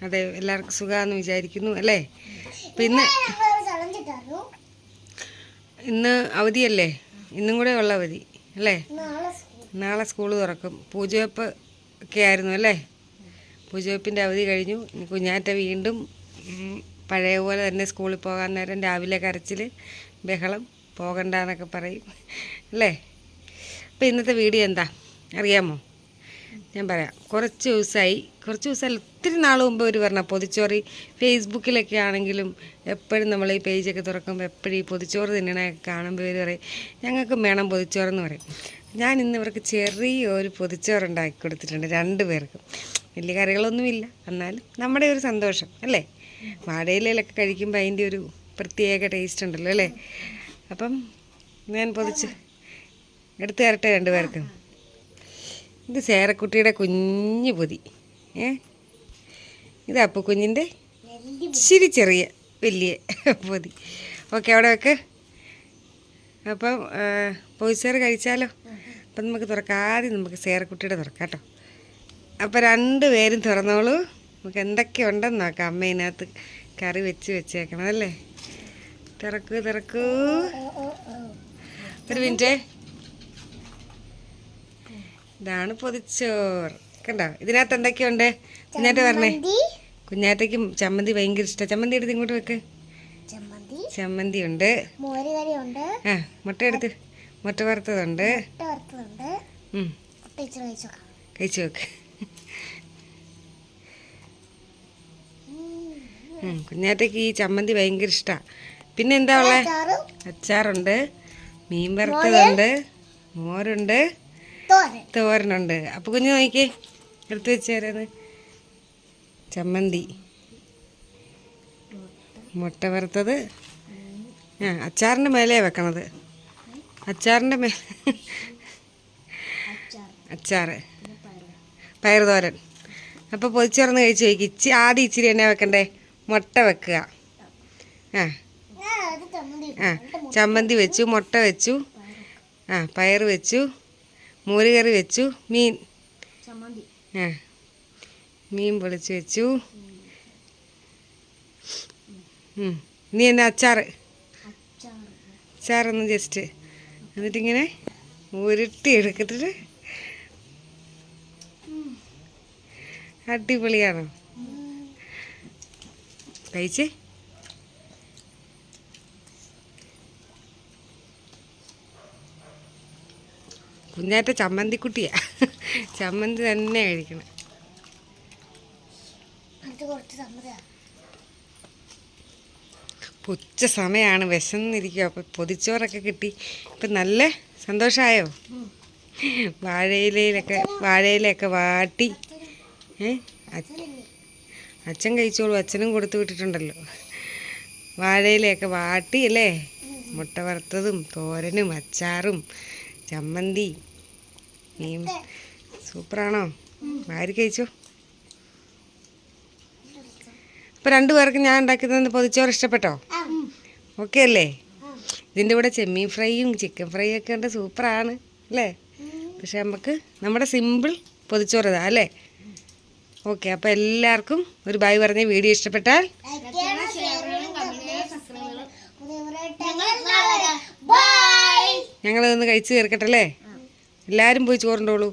അതെ, എല്ലാവർക്കും സുഖമാണെന്ന് വിചാരിക്കുന്നു അല്ലേ. അപ്പം ഇന്ന് അവധിയല്ലേ, ഇന്നും കൂടെ ഉള്ള അവധി അല്ലേ. നാളെ സ്കൂൾ തുറക്കും. പൂജവെപ്പ് ഒക്കെ ആയിരുന്നു അല്ലേ. പൂജവെപ്പിൻ്റെ അവധി കഴിഞ്ഞു. കുഞ്ഞാറ്റ വീണ്ടും പഴയ പോലെ തന്നെ സ്കൂളിൽ പോകാൻ നേരം രാവിലെ കരച്ചിൽ ബഹളം, പോകണ്ടെന്നൊക്കെ പറയും അല്ലേ. അപ്പോൾ ഇന്നത്തെ വീഡിയോ എന്താ അറിയാമോ? ഞാൻ പറയാം. കുറച്ച് ദിവസമല്ല, ഒത്തിരി നാൾ മുമ്പ് ഒരു പറഞ്ഞ പൊതിച്ചോറ് ഫേസ്ബുക്കിലൊക്കെ ആണെങ്കിലും എപ്പോഴും നമ്മൾ ഈ പേജൊക്കെ തുറക്കുമ്പോൾ എപ്പോഴും ഈ പൊതിച്ചോറ് തിന്നണയൊക്കെ കാണുമ്പോൾ ഇവർ പറയും ഞങ്ങൾക്ക് വേണം പൊതിച്ചോറെന്ന് പറയും. ഞാൻ ഇന്ന് ഇവർക്ക് ചെറിയൊരു പൊതിച്ചോറ് ഉണ്ടാക്കി കൊടുത്തിട്ടുണ്ട്, 2 പേർക്കും. വലിയ കറികളൊന്നുമില്ല, എന്നാലും നമ്മുടെ ഒരു സന്തോഷം അല്ലേ. വാഴയിലൊക്കെ കഴിക്കുമ്പോൾ അതിൻ്റെ ഒരു പ്രത്യേക ടേസ്റ്റ് ഉണ്ടല്ലോ അല്ലേ. അപ്പം ഞാൻ പൊതിച്ച് എടുത്തു തരട്ടെ 2 പേർക്കും. ഇത് സേറക്കുട്ടിയുടെ കുഞ്ഞു പൊതി, ഇത് അപ്പു കുഞ്ഞിൻ്റെ ഇച്ചിരി ചെറിയ വലിയ പൊതി. ഓക്കെ, അവിടെ വെക്ക്. അപ്പം പൊതിച്ചോറ് കഴിച്ചാലോ. അപ്പം നമുക്ക് തുറക്കാം. ആദ്യം നമുക്ക് സേറക്കുട്ടിയുടെ തുറക്കാം കേട്ടോ. അപ്പോൾ 2 പേരും തുറന്നോളൂ. നമുക്ക് എന്തൊക്കെയുണ്ടെന്ന് നോക്കാം. അമ്മ ഇതിനകത്ത് കറി വെച്ചേക്കണം അല്ലേ. തുറക്കൂ. ഒരു മിനിറ്റ്. ഇതാണ് പൊതിച്ചോറ്, കണ്ടോ. ഇതിനകത്ത് എന്തൊക്കെയുണ്ട് കുഞ്ഞാറ്റ പറഞ്ഞേ. കുഞ്ഞാറ്റയ്ക്കും ചമ്മന്തി ഭയങ്കര ഇഷ്ടമാണ്. ചമ്മന്തി എടുത്ത് ഇങ്ങോട്ട് വെക്ക്. ചമ്മന്തി ഉണ്ട്, മുട്ട എടുത്ത്, മുട്ട വറുത്തതുണ്ട്. കഴിച്ചു വെക്ക്. കുഞ്ഞാറ്റയ്ക്ക് ഈ ചമ്മന്തി ഭയങ്കര ഇഷ്ടമാണ്. പിന്നെ എന്താ ഉള്ളത്? അച്ചാറുണ്ട്, മീൻ വറുത്തതുണ്ട്, മോരുണ്ട്, തോരനുണ്ട്. അപ്പോൾ കുഞ്ഞ് നോക്കിക്കേ, എടുത്ത് വെച്ചേരാന്ന്. ചമ്മന്തി, മുട്ട വറുത്തത്. അച്ചാറിൻ്റെ മേലെയാണ് വെക്കണത്. അച്ചാറിൻ്റെ മേലെ അച്ചാറ്, പയറുതോരൻ. അപ്പോൾ പൊതിച്ചോറന്ന് കഴിച്ച് നോക്കി. ആദ്യം ഇച്ചിരി എന്നാ വെക്കണ്ടേ? മുട്ട വെക്കുക. ചമ്മന്തി വെച്ചു, മുട്ട വെച്ചു, പയർ വെച്ചു, മോരുകറി വെച്ചു, മീൻ പൊളിച്ച് വെച്ചു. ഇനി എന്നാ അച്ചാറൊന്ന് ജസ്റ്റ് എന്നിട്ടിങ്ങനെ ഉരുട്ടി എടുത്തിട്ട് അടിപൊളിയാണോ? കഴിച്ചേ. കുഞ്ഞാറ്റ ചമ്മന്തിക്കുട്ടിയാ, ചമ്മന്തി തന്നെ കഴിക്കണം. ഉച്ച സമയമാണ്, വിശന്നിരിക്കുക. അപ്പം പൊതിച്ചോറൊക്കെ കിട്ടി. ഇപ്പം നല്ല സന്തോഷമായോ? വാഴയിലയൊക്കെ വാട്ടി അച്ഛൻ കഴിച്ചോളൂ, അച്ഛനും കൊടുത്തു വിട്ടിട്ടുണ്ടല്ലോ. വാഴയിലയൊക്കെ വാട്ടി അല്ലേ. മുട്ട വറുത്തതും തോരനും അച്ചാറും ചമ്മന്തി, മീൻ. സൂപ്പറാണോ? വാരി കഴിച്ചോ. അപ്പോൾ 2 പേർക്ക് ഞാൻ ഉണ്ടാക്കി തന്ന പൊതിച്ചോറ് ഇഷ്ടപ്പെട്ടോ? ഓക്കെ അല്ലേ. ഇതിൻ്റെ കൂടെ ചെമ്മീൻ ഫ്രൈയും ചിക്കൻ ഫ്രൈയും ഒക്കെ ഉണ്ട്. സൂപ്പറാണ് അല്ലേ. പക്ഷെ നമുക്ക് നമ്മുടെ സിമ്പിൾ പൊതിച്ചോറ് ഇതാ അല്ലേ. ഓക്കെ, അപ്പോൾ എല്ലാവർക്കും ഒരു ബൈ പറഞ്ഞ് വീഡിയോ ഇഷ്ടപ്പെട്ടാൽ ഞങ്ങളിതൊന്ന് കഴിച്ച് തീർക്കട്ടെ അല്ലേ. എല്ലാവരും പോയി ചോറുണ്ടോളൂ.